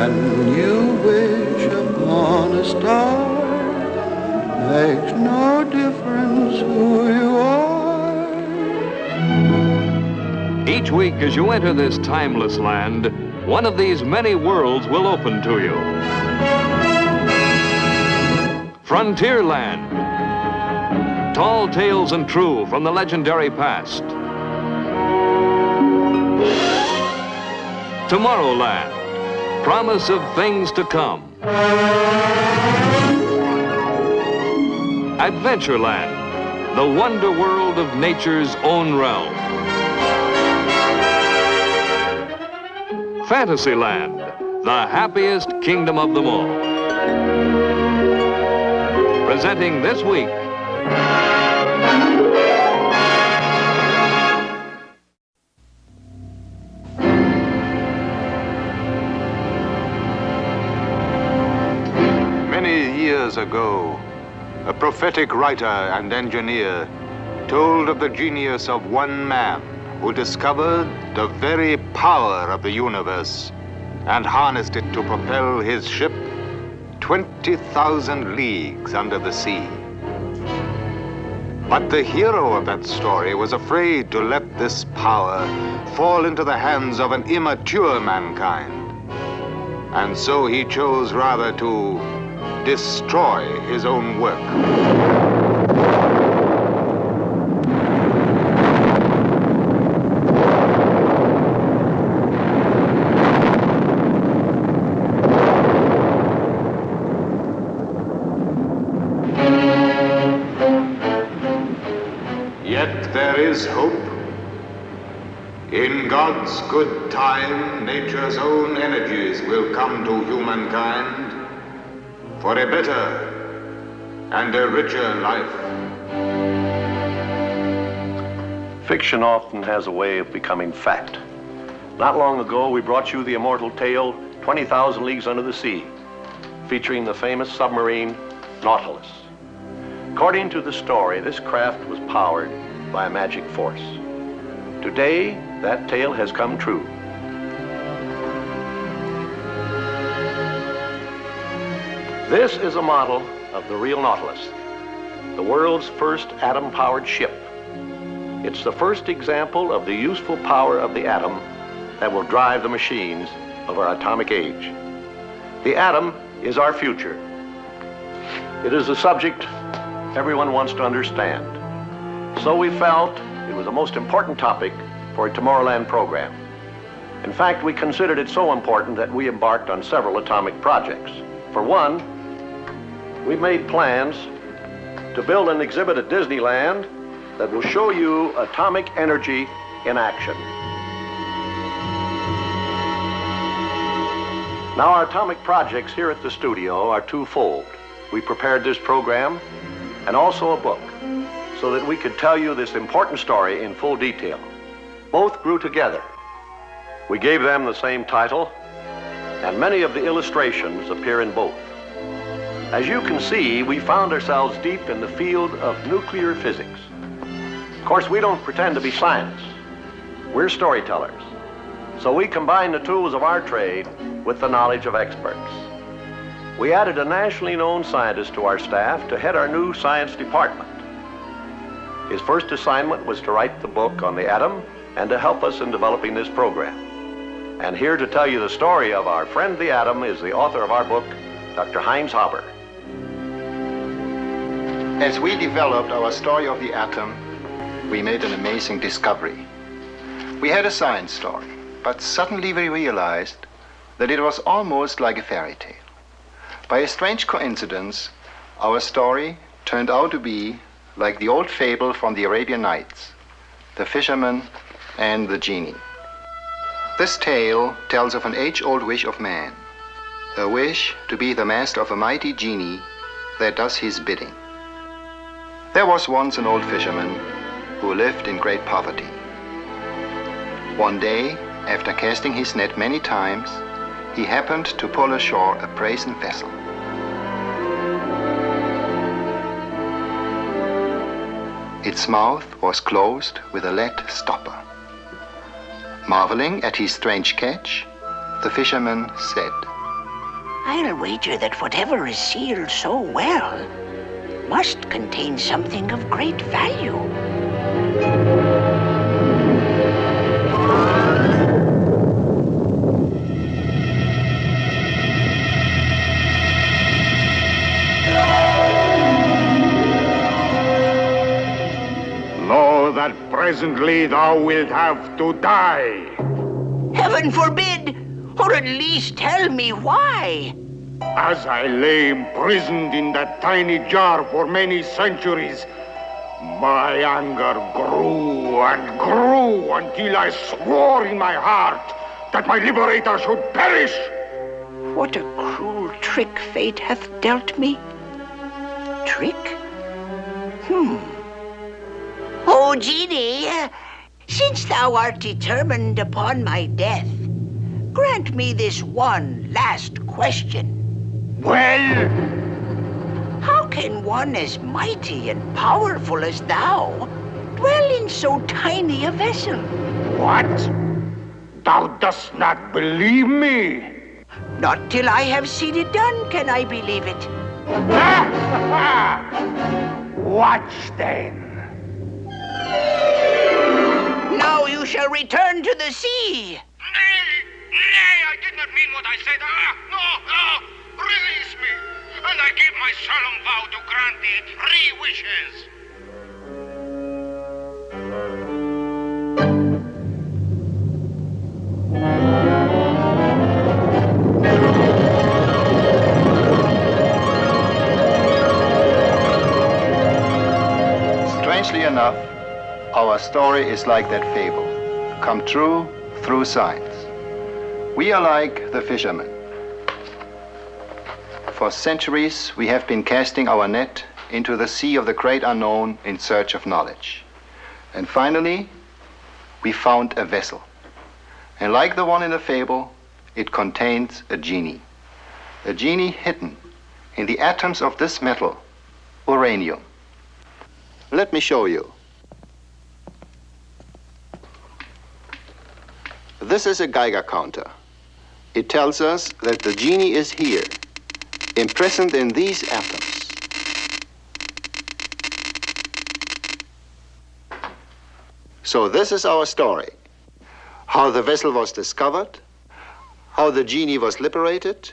And when you wish upon a star, makes no difference who you are. Each week as you enter this timeless land, one of these many worlds will open to you. Frontierland. Tall tales and true from the legendary past. Tomorrowland. Promise of things to come. Adventureland. The wonder world of nature's own realm. Fantasyland. The happiest kingdom of them all. Presenting this week, many years ago, a prophetic writer and engineer told of the genius of one man who discovered the very power of the universe and harnessed it to propel his ship 20,000 leagues under the sea. But the hero of that story was afraid to let this power fall into the hands of an immature mankind. And so he chose rather to destroy his own work. Yet there is hope. In God's good time, nature's own energies will come to humankind for a better and a richer life. Fiction often has a way of becoming fact. Not long ago, we brought you the immortal tale, 20,000 Leagues Under the Sea, featuring the famous submarine Nautilus. According to the story, this craft was powered by a magic force. Today, that tale has come true. This is a model of the real Nautilus, the world's first atom-powered ship. It's the first example of the useful power of the atom that will drive the machines of our atomic age. The atom is our future. It is a subject everyone wants to understand. So we felt it was the most important topic for a Tomorrowland program. In fact, we considered it so important that we embarked on several atomic projects. For one, we made plans to build an exhibit at Disneyland that will show you atomic energy in action. Now, our atomic projects here at the studio are twofold. We prepared this program and also a book so that we could tell you this important story in full detail. Both grew together. We gave them the same title, and many of the illustrations appear in both. As you can see, we found ourselves deep in the field of nuclear physics. Of course, we don't pretend to be scientists. We're storytellers. So we combine the tools of our trade with the knowledge of experts. We added a nationally known scientist to our staff to head our new science department. His first assignment was to write the book on the atom and to help us in developing this program. And here to tell you the story of our friend the atom is the author of our book, Dr. Heinz Haber. As we developed our story of the atom, we made an amazing discovery. We had a science story, but suddenly we realized that it was almost like a fairy tale. By a strange coincidence, our story turned out to be like the old fable from the Arabian Nights, the fisherman and the genie. This tale tells of an age-old wish of man, a wish to be the master of a mighty genie that does his bidding. There was once an old fisherman who lived in great poverty. One day, after casting his net many times, he happened to pull ashore a brazen vessel. Its mouth was closed with a lead stopper. Marveling at his strange catch, the fisherman said, I'll wager that whatever is sealed so well must contain something of great value. Know that presently thou wilt have to die. Heaven forbid! Or at least tell me why. As I lay imprisoned in that tiny jar for many centuries, my anger grew and grew until I swore in my heart that my liberator should perish. What a cruel trick fate hath dealt me. Trick? Oh, genie, since thou art determined upon my death, grant me this one last question. Well? How can one as mighty and powerful as thou dwell in so tiny a vessel? What? Thou dost not believe me? Not till I have seen it done can I believe it. Watch then. Now you shall return to the sea. Nay, I did not mean what I said. No, release me, and I give my solemn vow to grant thee 3 wishes. Strangely enough, our story is like that fable, come true through science. We are like the fishermen. For centuries, we have been casting our net into the sea of the great unknown in search of knowledge. And finally, we found a vessel. And like the one in the fable, it contains a genie. A genie hidden in the atoms of this metal, uranium. Let me show you. This is a Geiger counter. It tells us that the genie is here, imprisoned in these atoms. So this is our story. How the vessel was discovered, how the genie was liberated,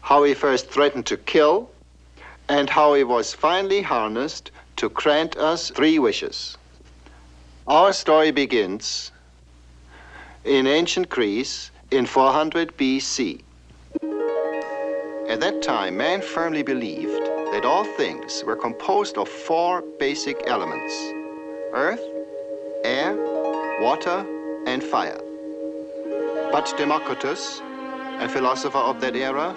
how he first threatened to kill, and how he was finally harnessed to grant us 3 wishes. Our story begins in ancient Greece in 400 BC. At that time, man firmly believed that all things were composed of 4 basic elements: earth, air, water, and fire. But Democritus, a philosopher of that era,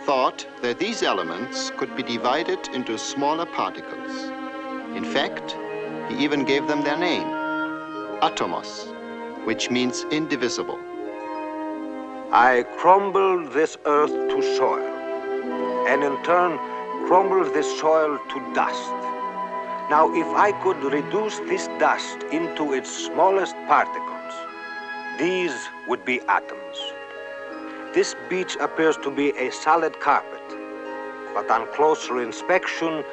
thought that these elements could be divided into smaller particles. In fact, he even gave them their name, atomos, which means indivisible. I crumbled this earth to soil, and in turn crumbled this soil to dust. Now, if I could reduce this dust into its smallest particles, these would be atoms. This beach appears to be a solid carpet, but on closer inspection,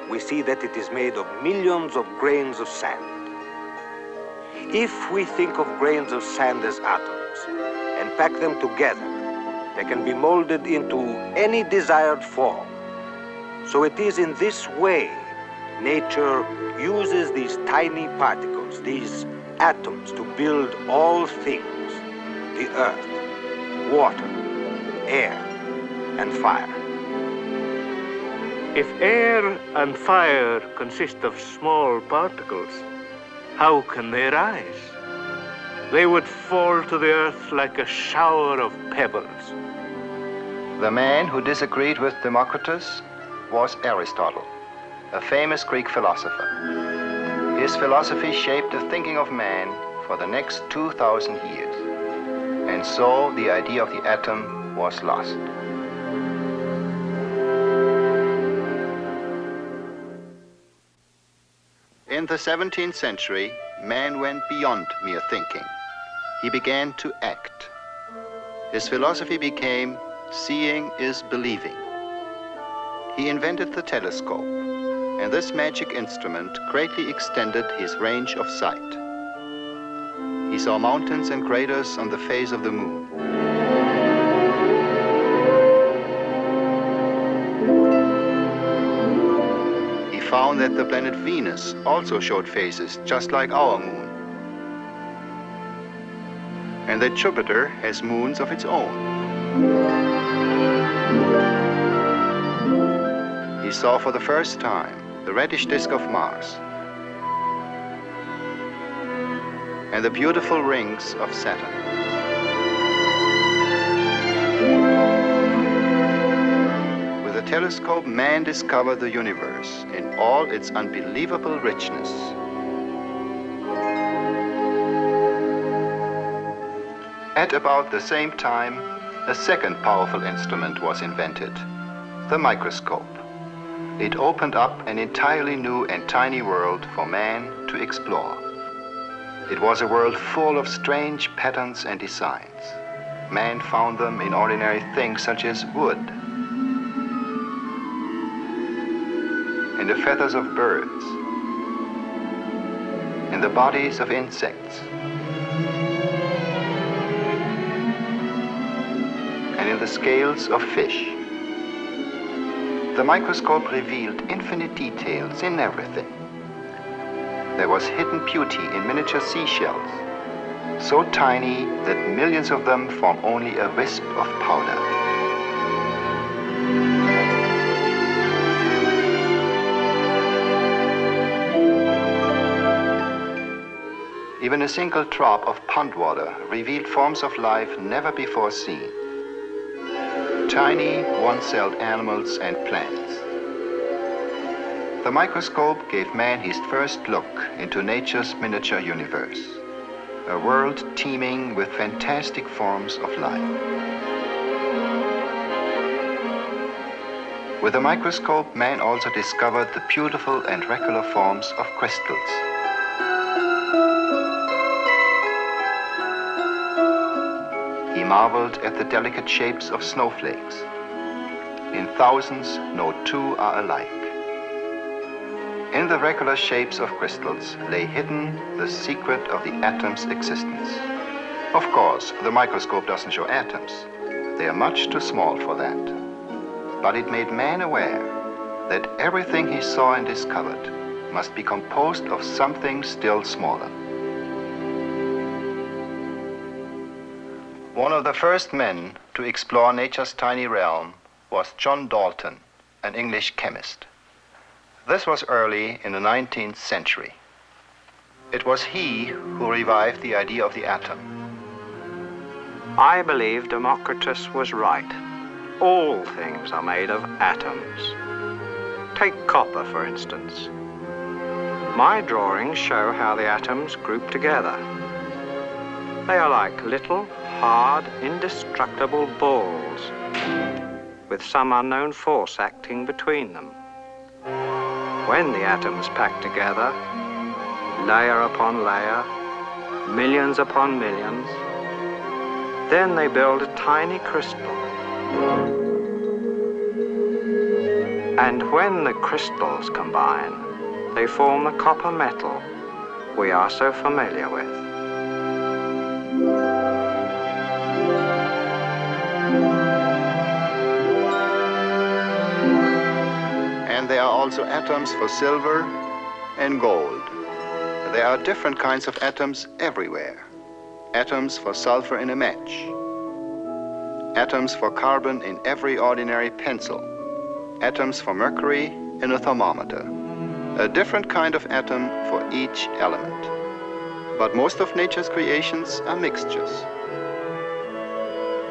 we see that it is made of millions of grains of sand. If we think of grains of sand as atoms and pack them together, they can be molded into any desired form. So it is in this way nature uses these tiny particles, these atoms, to build all things: the earth, water, air, and fire. If air and fire consist of small particles, how can they rise? They would fall to the earth like a shower of pebbles. The man who disagreed with Democritus was Aristotle, a famous Greek philosopher. His philosophy shaped the thinking of man for the next 2,000 years. And so the idea of the atom was lost. In the 17th century, man went beyond mere thinking. He began to act. His philosophy became seeing is believing. He invented the telescope, and this magic instrument greatly extended his range of sight. He saw mountains and craters on the face of the moon. He found that the planet Venus also showed faces just like our moon, and that Jupiter has moons of its own. He saw for the first time the reddish disk of Mars and the beautiful rings of Saturn. With a telescope, man discovered the universe in all its unbelievable richness. At about the same time, a second powerful instrument was invented, the microscope. It opened up an entirely new and tiny world for man to explore. It was a world full of strange patterns and designs. Man found them in ordinary things such as wood, in the feathers of birds, in the bodies of insects, and in the scales of fish. The microscope revealed infinite details in everything. There was hidden beauty in miniature seashells, so tiny that millions of them form only a wisp of powder. Even a single drop of pond water revealed forms of life never before seen. Tiny, one-celled animals and plants. The microscope gave man his first look into nature's miniature universe, a world teeming with fantastic forms of life. With the microscope, man also discovered the beautiful and regular forms of crystals. He marveled at the delicate shapes of snowflakes. In thousands, no two are alike. In the regular shapes of crystals lay hidden the secret of the atom's existence. Of course, the microscope doesn't show atoms. They are much too small for that. But it made man aware that everything he saw and discovered must be composed of something still smaller. One of the first men to explore nature's tiny realm was John Dalton, an English chemist. This was early in the 19th century. It was he who revived the idea of the atom. I believe Democritus was right. All things are made of atoms. Take copper, for instance. My drawings show how the atoms group together. They are like little, hard, indestructible balls, with some unknown force acting between them. When the atoms pack together, layer upon layer, millions upon millions, then they build a tiny crystal. And when the crystals combine, they form the copper metal we are so familiar with. And there are also atoms for silver and gold. There are different kinds of atoms everywhere. Atoms for sulfur in a match. Atoms for carbon in every ordinary pencil. Atoms for mercury in a thermometer. A different kind of atom for each element. But most of nature's creations are mixtures.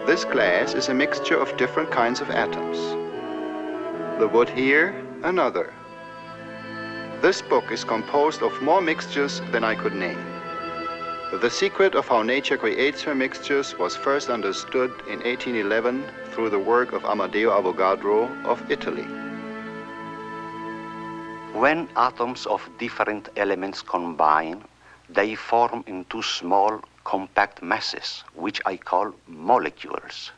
This glass is a mixture of different kinds of atoms. The wood here, another. This book is composed of more mixtures than I could name. The secret of how nature creates her mixtures was first understood in 1811 through the work of Amadeo Avogadro of Italy. When atoms of different elements combine, they form into small, compact masses, which I call molecules.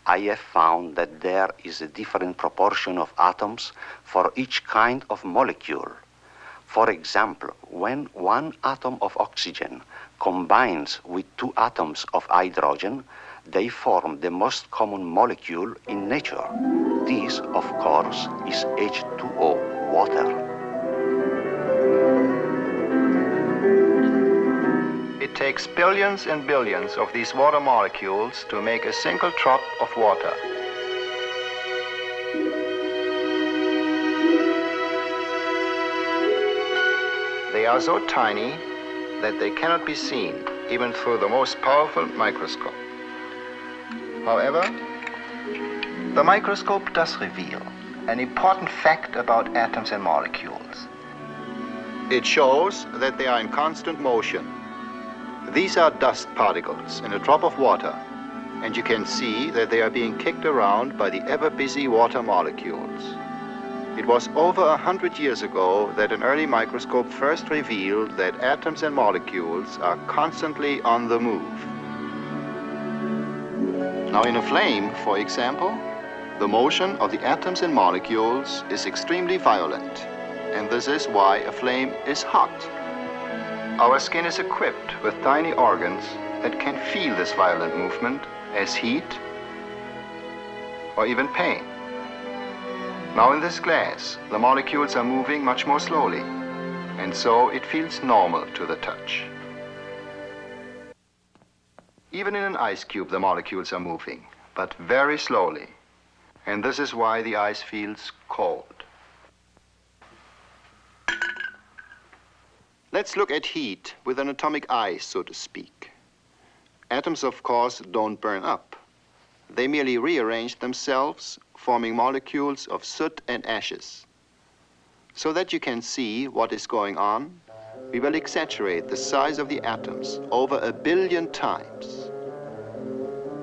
I have found that there is a different proportion of atoms for each kind of molecule. For example, when one atom of oxygen combines with two atoms of hydrogen, they form the most common molecule in nature. This, of course, is H2O, water. It takes billions and billions of these water molecules to make a single drop of water. They are so tiny that they cannot be seen even through the most powerful microscope. However, the microscope does reveal an important fact about atoms and molecules. It shows that they are in constant motion. These are dust particles in a drop of water, and you can see that they are being kicked around by the ever-busy water molecules. It was over 100 years ago that an early microscope first revealed that atoms and molecules are constantly on the move. Now in a flame, for example, the motion of the atoms and molecules is extremely violent, and this is why a flame is hot. Our skin is equipped with tiny organs that can feel this violent movement as heat or even pain. Now in this glass, the molecules are moving much more slowly, and so it feels normal to the touch. Even in an ice cube, the molecules are moving, but very slowly, and this is why the ice feels cold. Let's look at heat with an atomic eye, so to speak. Atoms, of course, don't burn up. They merely rearrange themselves, forming molecules of soot and ashes. So that you can see what is going on, we will exaggerate the size of the atoms over 1 billion times.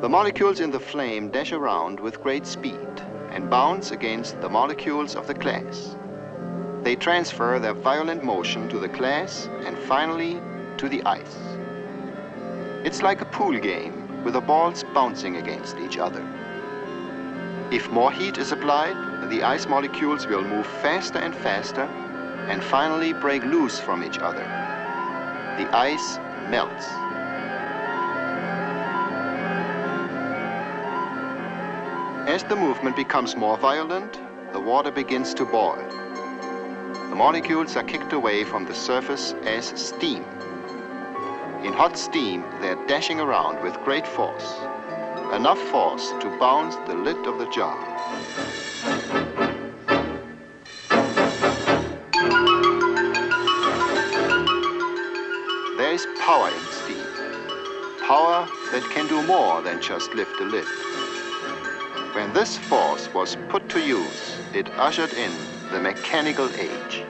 The molecules in the flame dash around with great speed and bounce against the molecules of the glass. They transfer their violent motion to the glass and finally to the ice. It's like a pool game with the balls bouncing against each other. If more heat is applied, the ice molecules will move faster and faster and finally break loose from each other. The ice melts. As the movement becomes more violent, the water begins to boil. The molecules are kicked away from the surface as steam. In hot steam, they're dashing around with great force, enough force to bounce the lid of the jar. There is power in steam, power that can do more than just lift the lid. When this force was put to use, it ushered in the mechanical age.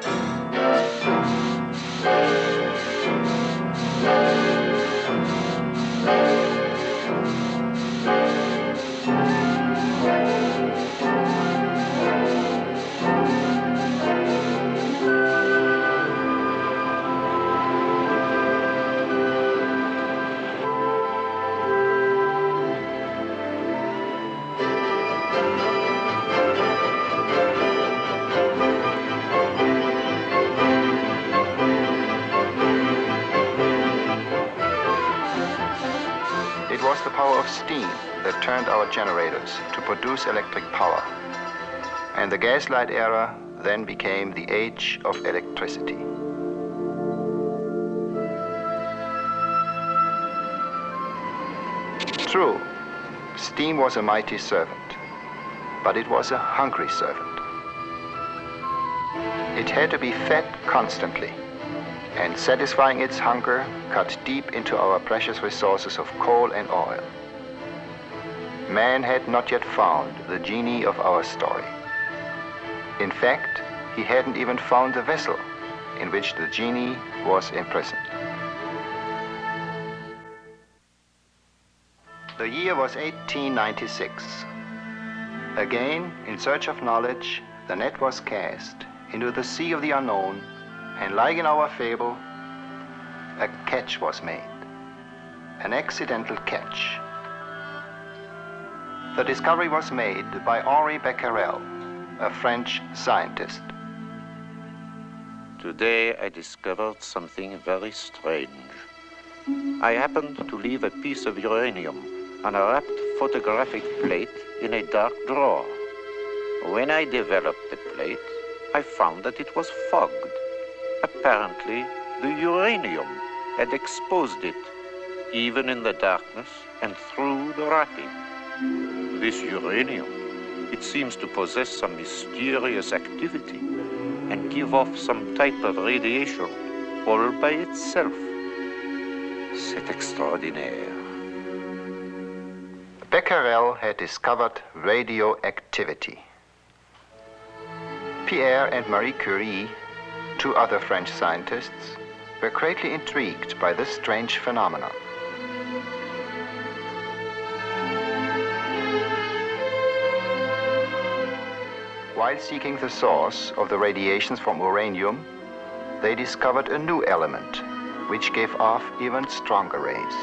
It was the power of steam that turned our generators to produce electric power. And the gaslight era then became the age of electricity. True, steam was a mighty servant, but it was a hungry servant. It had to be fed constantly, and satisfying its hunger cut deep into our precious resources of coal and oil. Man had not yet found the genie of our story. In fact, he hadn't even found the vessel in which the genie was imprisoned. The year was 1896. Again, in search of knowledge, the net was cast into the sea of the unknown, and like in our fable, a catch was made, an accidental catch. The discovery was made by Henri Becquerel, a French scientist. Today I discovered something very strange. I happened to leave a piece of uranium on a wrapped photographic plate in a dark drawer. When I developed the plate, I found that it was fogged. Apparently, the uranium had exposed it, even in the darkness and through the wrapping. This uranium, it seems to possess some mysterious activity and give off some type of radiation all by itself. C'est extraordinaire. Becquerel had discovered radioactivity. Pierre and Marie Curie, two other French scientists, were greatly intrigued by this strange phenomenon. While seeking the source of the radiations from uranium, they discovered a new element which gave off even stronger rays.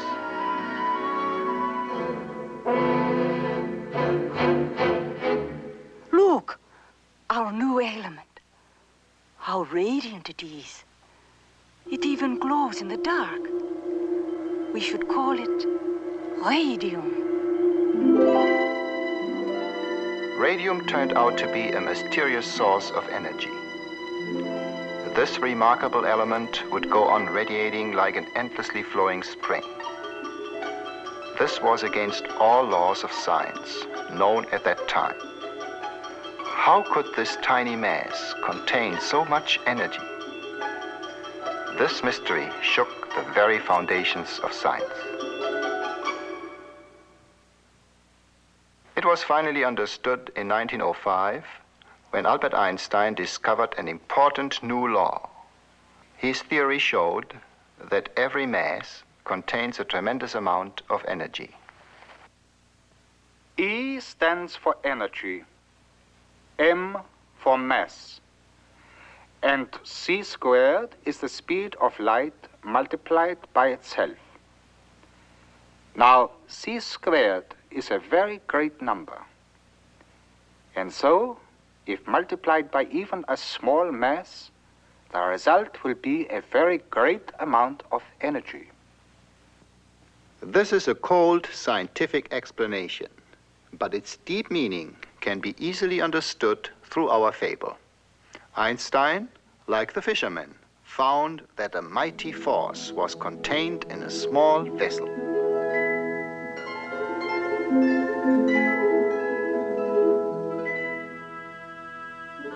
Look, our new element. How radiant it is. It even glows in the dark. We should call it radium. Radium turned out to be a mysterious source of energy. This remarkable element would go on radiating like an endlessly flowing spring. This was against all laws of science known at that time. How could this tiny mass contain so much energy? This mystery shook the very foundations of science. It was finally understood in 1905 when Albert Einstein discovered an important new law. His theory showed that every mass contains a tremendous amount of energy. E stands for energy, M for mass, and c squared is the speed of light multiplied by itself. Now, c squared is a very great number. And so, if multiplied by even a small mass, the result will be a very great amount of energy. This is a cold scientific explanation, but its deep meaning can be easily understood through our fable. Einstein, like the fisherman, found that a mighty force was contained in a small vessel.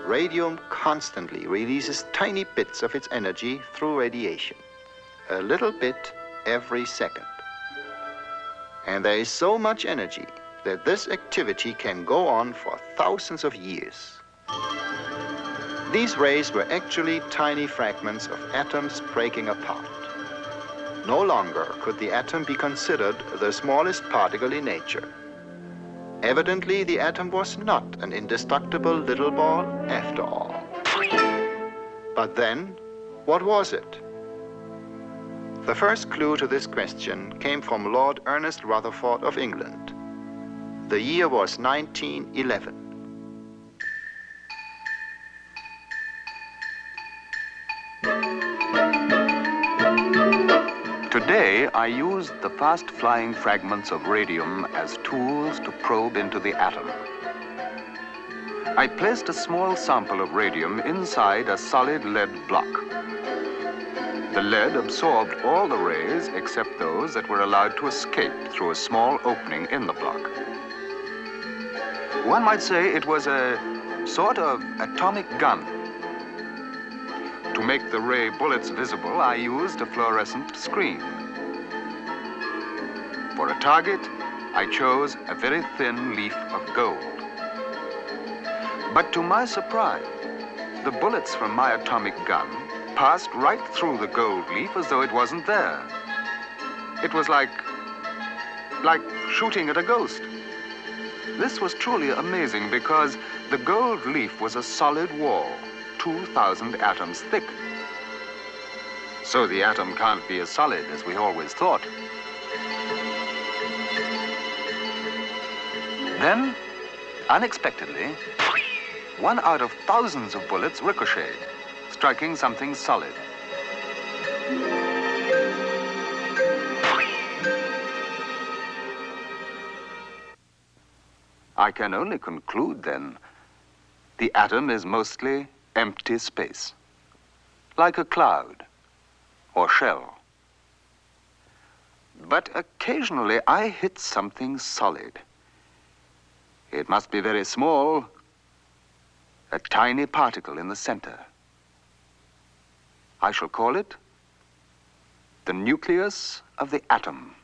Radium constantly releases tiny bits of its energy through radiation, a little bit every second. And there is so much energy that this activity can go on for thousands of years. These rays were actually tiny fragments of atoms breaking apart. No longer could the atom be considered the smallest particle in nature. Evidently, the atom was not an indestructible little ball after all. But then, what was it? The first clue to this question came from Lord Ernest Rutherford of England. The year was 1911. Today, I used the fast-flying fragments of radium as tools to probe into the atom. I placed a small sample of radium inside a solid lead block. The lead absorbed all the rays except those that were allowed to escape through a small opening in the block. One might say it was a sort of atomic gun. To make the ray bullets visible, I used a fluorescent screen. For a target, I chose a very thin leaf of gold. But to my surprise, the bullets from my atomic gun passed right through the gold leaf as though it wasn't there. It was like shooting at a ghost. This was truly amazing because the gold leaf was a solid wall, 2,000 atoms thick. So the atom can't be as solid as we always thought. Then, unexpectedly, one out of thousands of bullets ricocheted, striking something solid. I can only conclude, then, the atom is mostly empty space, like a cloud or shell. But occasionally I hit something solid. It must be very small, a tiny particle in the center. I shall call it the nucleus of the atom.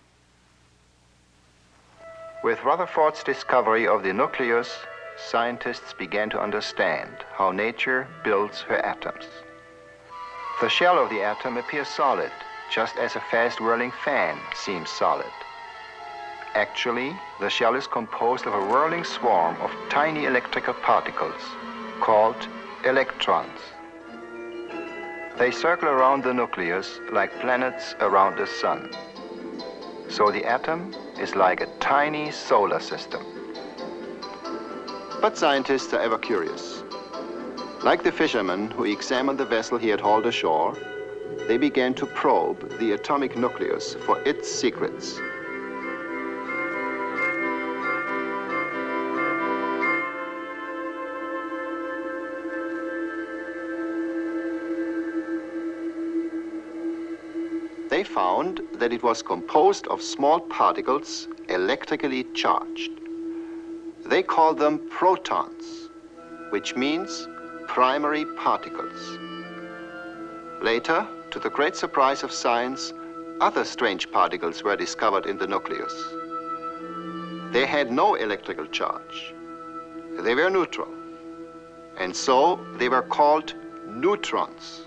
With Rutherford's discovery of the nucleus, scientists began to understand how nature builds her atoms. The shell of the atom appears solid, just as a fast-whirling fan seems solid. Actually, the shell is composed of a whirling swarm of tiny electrical particles called electrons. They circle around the nucleus like planets around the sun. So the atom is like a tiny solar system. But scientists are ever curious. Like the fisherman who examined the vessel he had hauled ashore, they began to probe the atomic nucleus for its secrets. They found that it was composed of small particles electrically charged. They called them protons, which means primary particles. Later, to the great surprise of science, other strange particles were discovered in the nucleus. They had no electrical charge. They were neutral, and so they were called neutrons.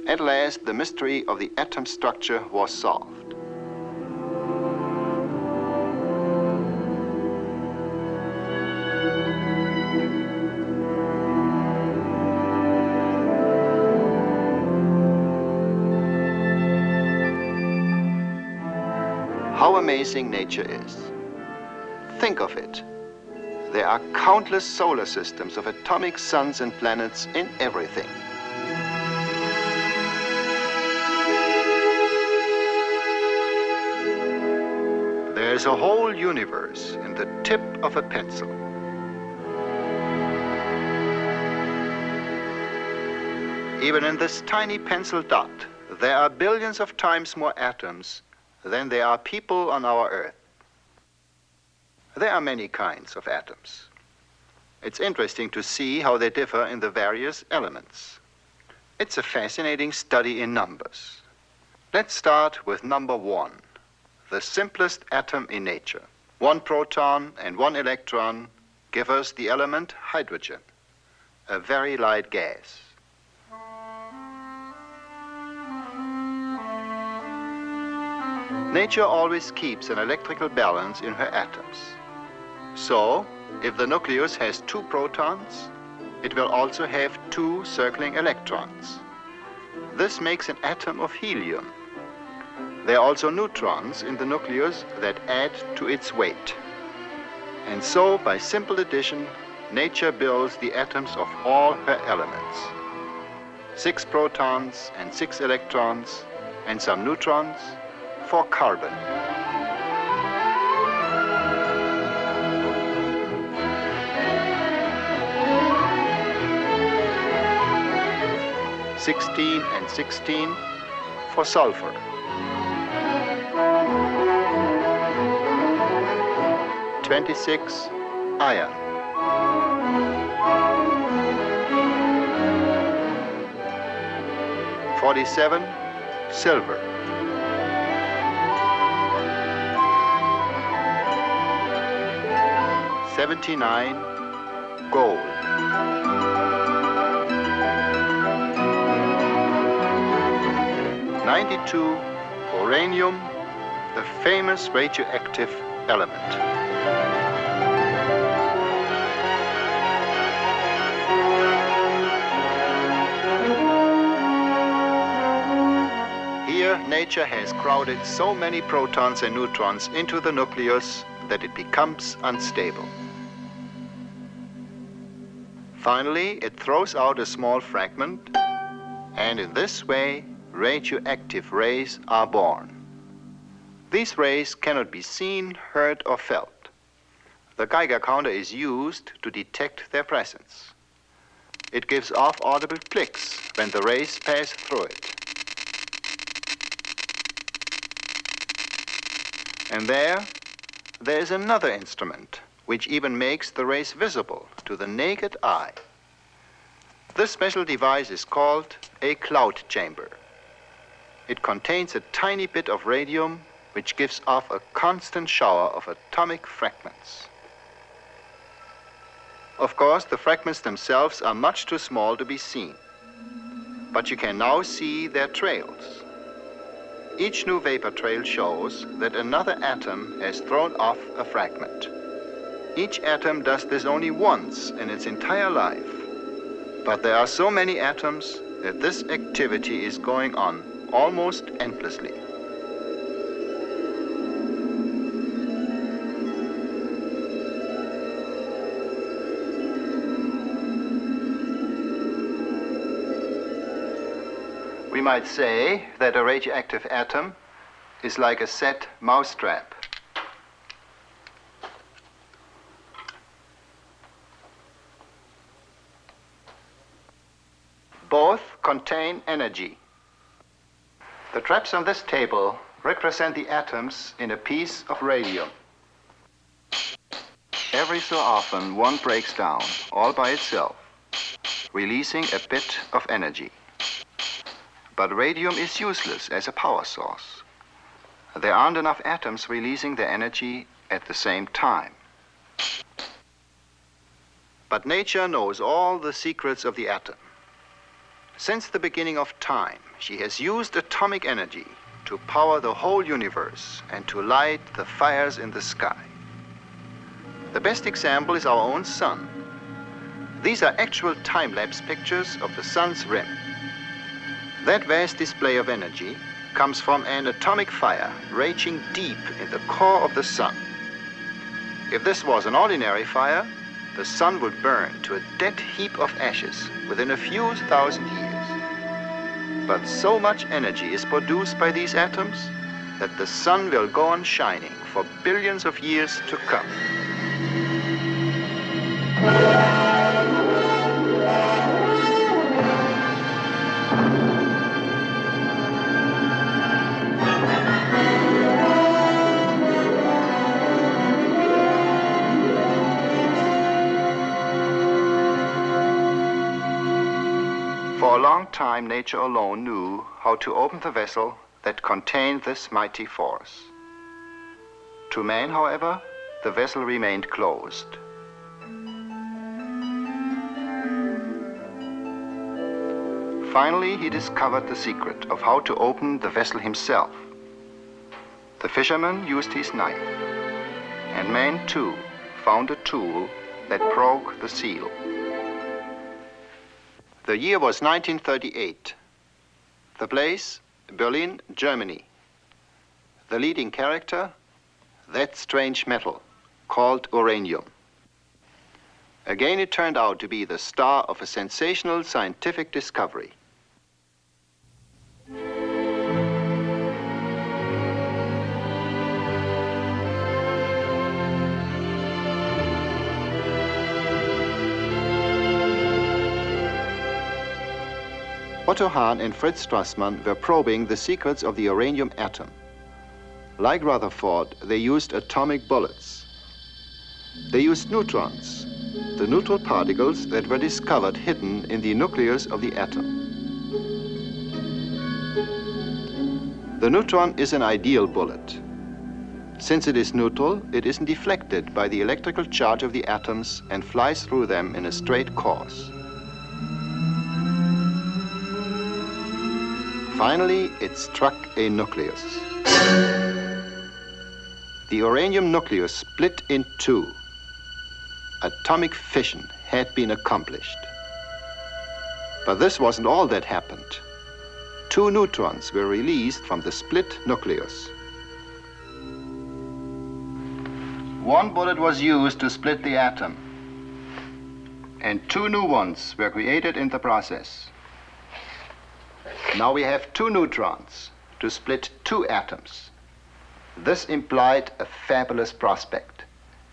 At last, the mystery of the atom structure was solved. How amazing nature is. Think of it. There are countless solar systems of atomic suns and planets in everything. There's a whole universe in the tip of a pencil. Even in this tiny pencil dot, there are billions of times more atoms than there are people on our Earth. There are many kinds of atoms. It's interesting to see how they differ in the various elements. It's a fascinating study in numbers. Let's start with number 1. The simplest atom in nature. 1 proton and 1 electron give us the element hydrogen, a very light gas. Nature always keeps an electrical balance in her atoms. So, if the nucleus has 2 protons, it will also have 2 circling electrons. This makes an atom of helium. There are also neutrons in the nucleus that add to its weight. And so, by simple addition, nature builds the atoms of all her elements. 6 protons and 6 electrons and some neutrons for carbon. (16 and 16) for sulfur. 26 iron. 47 silver. 79 gold. 92 uranium, the famous radioactive element. Here, nature has crowded so many protons and neutrons into the nucleus that it becomes unstable. Finally, it throws out a small fragment, and in this way, radioactive rays are born. These rays cannot be seen, heard, or felt. The Geiger counter is used to detect their presence. It gives off audible clicks when the rays pass through it. And there is another instrument which even makes the rays visible to the naked eye. This special device is called a cloud chamber. It contains a tiny bit of radium which gives off a constant shower of atomic fragments. Of course, the fragments themselves are much too small to be seen, but you can now see their trails. Each new vapor trail shows that another atom has thrown off a fragment. Each atom does this only once in its entire life, but there are so many atoms that this activity is going on almost endlessly. We might say that a radioactive atom is like a set mousetrap. Both contain energy. The traps on this table represent the atoms in a piece of radium. Every so often, one breaks down all by itself, releasing a bit of energy. But radium is useless as a power source. There aren't enough atoms releasing their energy at the same time. But nature knows all the secrets of the atom. Since the beginning of time, she has used atomic energy to power the whole universe and to light the fires in the sky. The best example is our own sun. These are actual time-lapse pictures of the sun's rim. That vast display of energy comes from an atomic fire raging deep in the core of the sun. If this was an ordinary fire, the sun would burn to a dead heap of ashes within a few thousand years. But so much energy is produced by these atoms that the sun will go on shining for billions of years to come. For a long time, nature alone knew how to open the vessel that contained this mighty force. To man, however, the vessel remained closed. Finally, he discovered the secret of how to open the vessel himself. The fisherman used his knife, and man, too, found a tool that broke the seal. The year was 1938. The place, Berlin, Germany. The leading character, that strange metal called uranium. Again, it turned out to be the star of a sensational scientific discovery. Otto Hahn and Fritz Strassmann were probing the secrets of the uranium atom. Like Rutherford, they used atomic bullets. They used neutrons, the neutral particles that were discovered hidden in the nucleus of the atom. The neutron is an ideal bullet. Since it is neutral, it isn't deflected by the electrical charge of the atoms and flies through them in a straight course. Finally, it struck a nucleus. The uranium nucleus split in two. Atomic fission had been accomplished. But this wasn't all that happened. Two neutrons were released from the split nucleus. One bullet was used to split the atom, and 2 new ones were created in the process. Now we have 2 neutrons to split 2 atoms. This implied a fabulous prospect,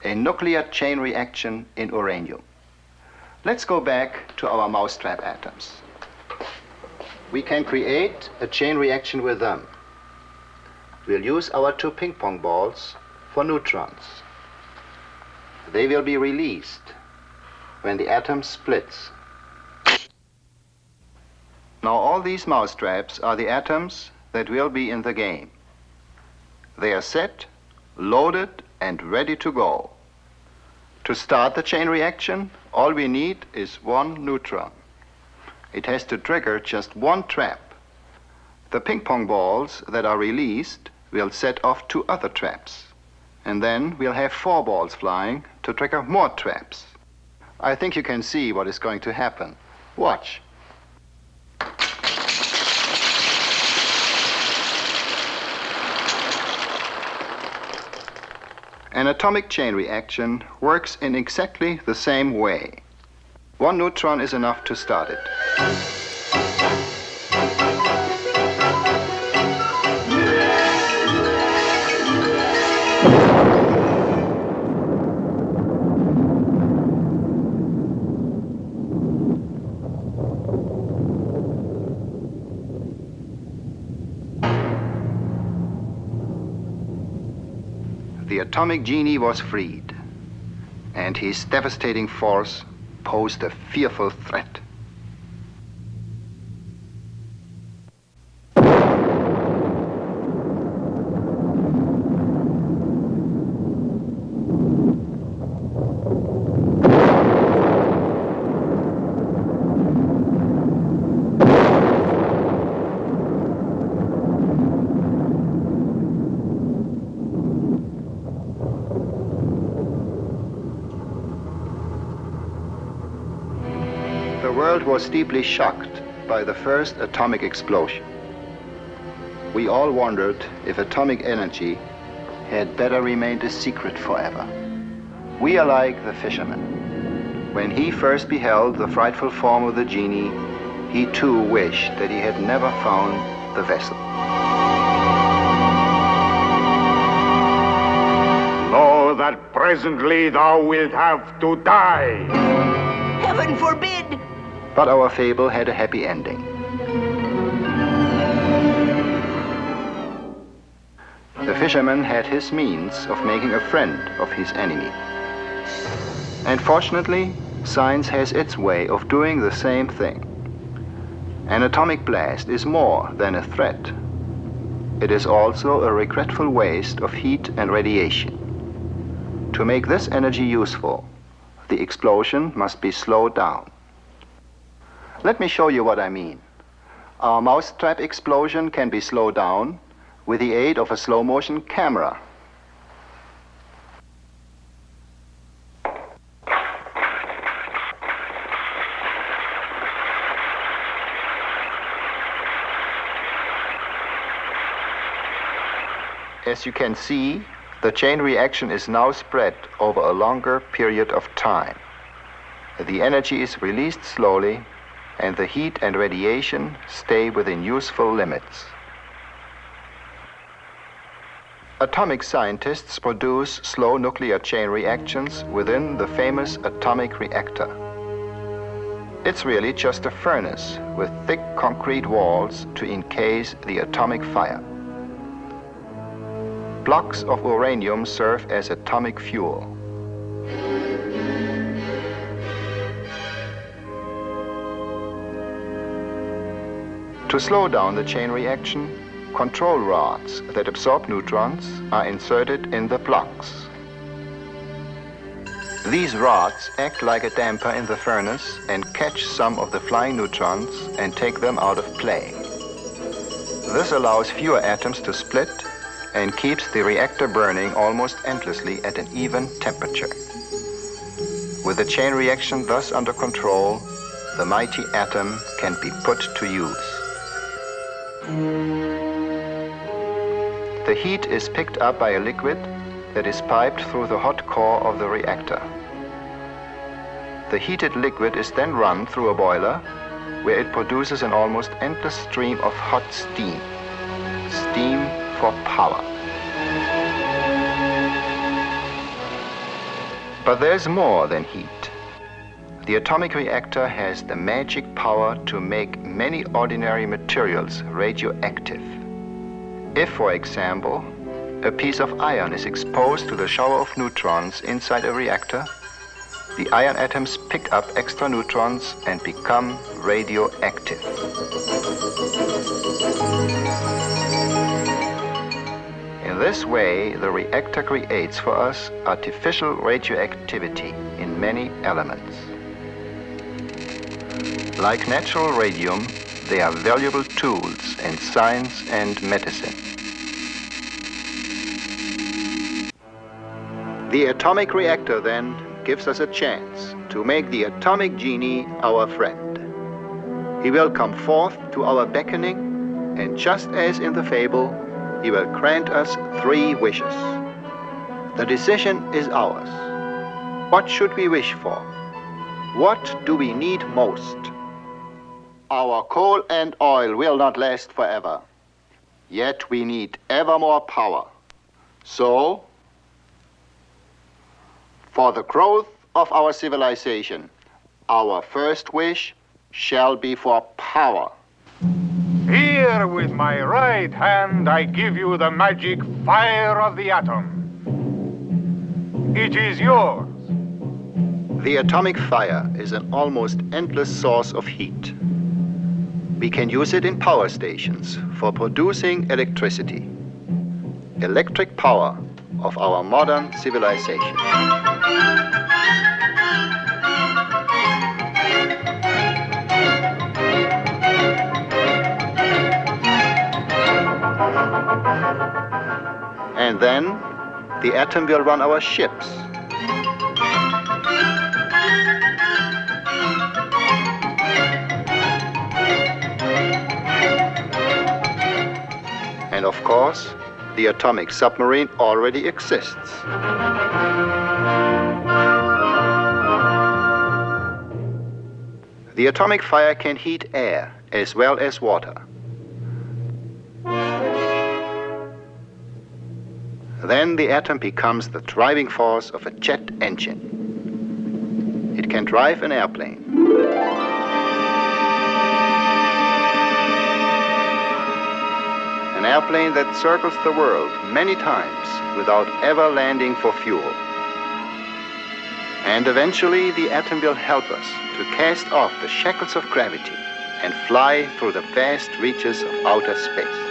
a nuclear chain reaction in uranium. Let's go back to our mousetrap atoms. We can create a chain reaction with them. We'll use our 2 ping pong balls for neutrons. They will be released when the atom splits. Now all these mousetraps are the atoms that will be in the game. They are set, loaded, and ready to go. To start the chain reaction, all we need is 1 neutron. It has to trigger just 1 trap. The ping pong balls that are released will set off 2 other traps. And then we'll have 4 balls flying to trigger more traps. I think you can see what is going to happen. Watch. An atomic chain reaction works in exactly the same way. 1 neutron is enough to start it. The atomic genie was freed, and his devastating force posed a fearful threat. The world was deeply shocked by the first atomic explosion. We all wondered if atomic energy had better remained a secret forever. We are like the fisherman. When he first beheld the frightful form of the genie, he too wished that he had never found the vessel. Know that presently thou wilt have to die. Heaven forbid! But our fable had a happy ending. The fisherman had his means of making a friend of his enemy. And fortunately, science has its way of doing the same thing. An atomic blast is more than a threat. It is also a regretful waste of heat and radiation. To make this energy useful, the explosion must be slowed down. Let me show you what I mean. Our mousetrap explosion can be slowed down with the aid of a slow-motion camera. As you can see, the chain reaction is now spread over a longer period of time. The energy is released slowly, and the heat and radiation stay within useful limits. Atomic scientists produce slow nuclear chain reactions within the famous atomic reactor. It's really just a furnace with thick concrete walls to encase the atomic fire. Blocks of uranium serve as atomic fuel. To slow down the chain reaction, control rods that absorb neutrons are inserted in the blocks. These rods act like a damper in the furnace and catch some of the flying neutrons and take them out of play. This allows fewer atoms to split and keeps the reactor burning almost endlessly at an even temperature. With the chain reaction thus under control, the mighty atom can be put to use. The heat is picked up by a liquid that is piped through the hot core of the reactor. The heated liquid is then run through a boiler where it produces an almost endless stream of hot steam. Steam for power. But there's more than heat. The atomic reactor has the magic power to make many ordinary materials radioactive. If, for example, a piece of iron is exposed to the shower of neutrons inside a reactor, the iron atoms pick up extra neutrons and become radioactive. In this way, the reactor creates for us artificial radioactivity in many elements. Like natural radium, they are valuable tools in science and medicine. The atomic reactor, then, gives us a chance to make the atomic genie our friend. He will come forth to our beckoning, and just as in the fable, he will grant us 3 wishes. The decision is ours. What should we wish for? What do we need most? Our coal and oil will not last forever. Yet we need ever more power. So, for the growth of our civilization, our first wish shall be for power. Here with my right hand I give you the magic fire of the atom. It is yours. The atomic fire is an almost endless source of heat. We can use it in power stations for producing electricity. Electric power of our modern civilization. And then the atom will run our ships. And of course, the atomic submarine already exists. The atomic fire can heat air as well as water. Then the atom becomes the driving force of a jet engine. It can drive an airplane. An airplane that circles the world many times without ever landing for fuel. And eventually the atom will help us to cast off the shackles of gravity and fly through the vast reaches of outer space.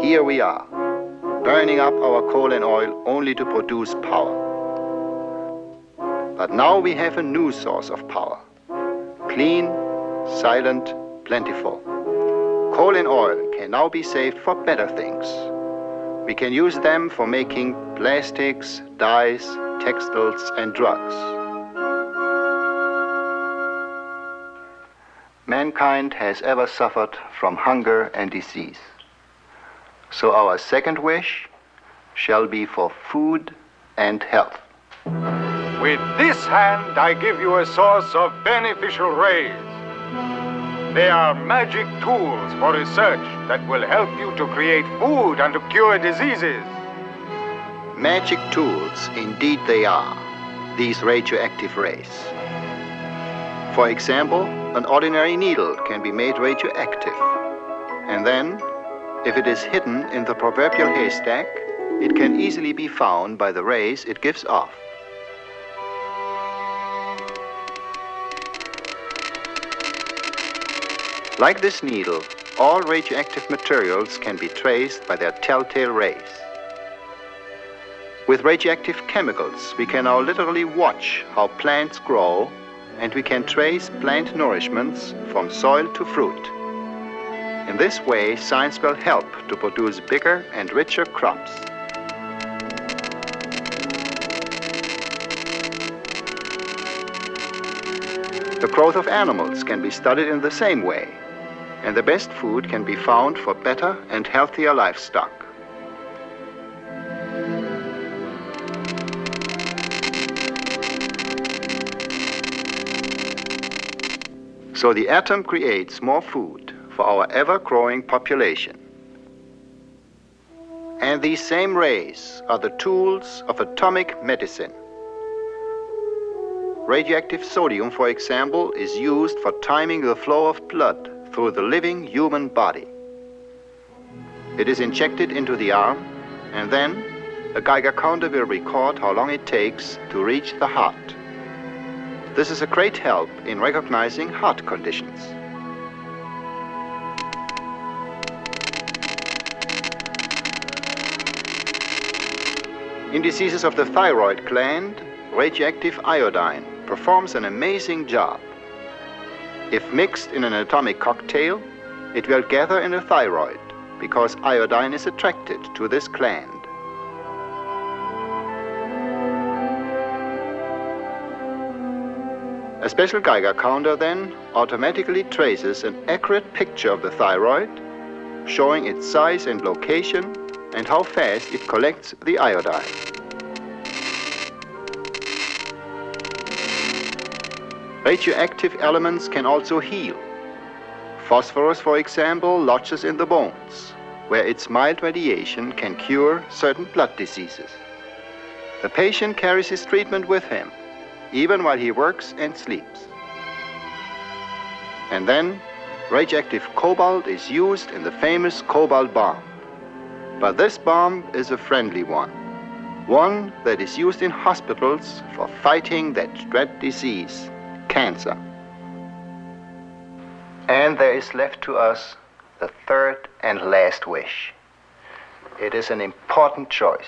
Here we are, burning up our coal and oil only to produce power. But now we have a new source of power. Clean, silent, plentiful. Coal and oil can now be saved for better things. We can use them for making plastics, dyes, textiles, and drugs. Mankind has ever suffered from hunger and disease. So our second wish shall be for food and health. With this hand, I give you a source of beneficial rays. They are magic tools for research that will help you to create food and to cure diseases. Magic tools, indeed they are, these radioactive rays. For example, an ordinary needle can be made radioactive. And then, if it is hidden in the proverbial haystack, it can easily be found by the rays it gives off. Like this needle, all radioactive materials can be traced by their telltale rays. With radioactive chemicals, we can now literally watch how plants grow, and we can trace plant nourishments from soil to fruit. In this way, science will help to produce bigger and richer crops. The growth of animals can be studied in the same way, and the best food can be found for better and healthier livestock. So the atom creates more food for our ever-growing population. And these same rays are the tools of atomic medicine. Radioactive sodium, for example, is used for timing the flow of blood through the living human body. It is injected into the arm, and then a Geiger counter will record how long it takes to reach the heart. This is a great help in recognizing heart conditions. In diseases of the thyroid gland, radioactive iodine performs an amazing job. If mixed in an atomic cocktail, it will gather in the thyroid because iodine is attracted to this gland. A special Geiger counter then automatically traces an accurate picture of the thyroid, showing its size and location and how fast it collects the iodine. Radioactive elements can also heal. Phosphorus, for example, lodges in the bones, where its mild radiation can cure certain blood diseases. The patient carries his treatment with him, even while he works and sleeps. And then, radioactive cobalt is used in the famous cobalt bomb. But this bomb is a friendly one that is used in hospitals for fighting that dread disease, cancer. And there is left to us the third and last wish. It is an important choice.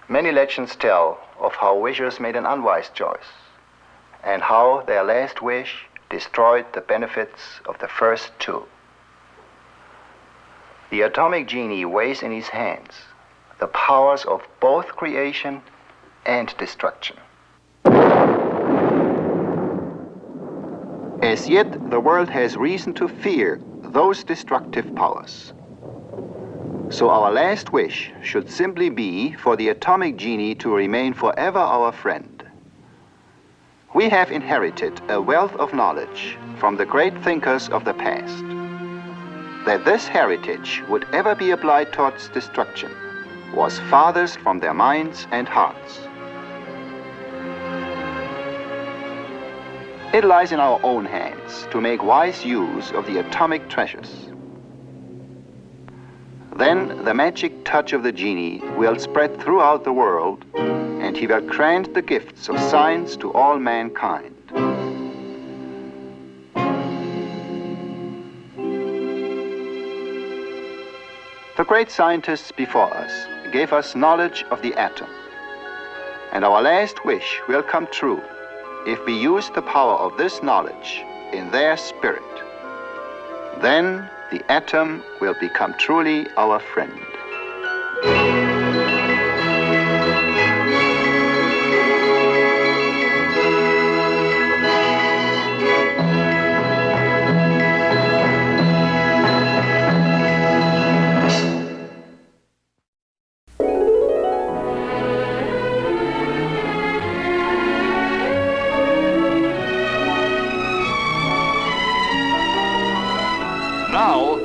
Many legends tell of how wishers made an unwise choice, and how their last wish destroyed the benefits of the first two. The atomic genie weighs in his hands the powers of both creation and destruction. As yet, the world has reason to fear those destructive powers. So our last wish should simply be for the atomic genie to remain forever our friend. We have inherited a wealth of knowledge from the great thinkers of the past. That this heritage would ever be applied towards destruction was farthest from their minds and hearts. It lies in our own hands to make wise use of the atomic treasures. Then the magic touch of the genie will spread throughout the world, and he will grant the gifts of science to all mankind. The great scientists before us gave us knowledge of the atom, and our last wish will come true if we use the power of this knowledge in their spirit. Then the atom will become truly our friend. Now,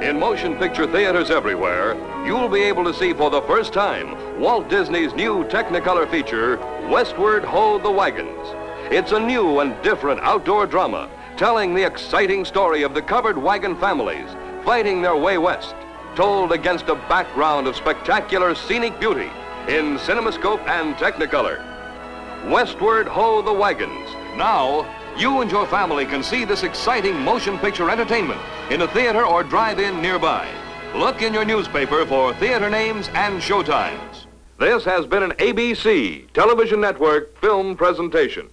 in motion picture theaters everywhere, you'll be able to see for the first time Walt Disney's new Technicolor feature, Westward Ho the Wagons. It's a new and different outdoor drama telling the exciting story of the covered wagon families fighting their way west, told against a background of spectacular scenic beauty in CinemaScope and Technicolor. Westward Ho the Wagons. Now, you and your family can see this exciting motion picture entertainment in a theater or drive-in nearby. Look in your newspaper for theater names and showtimes. This has been an ABC Television Network film presentation.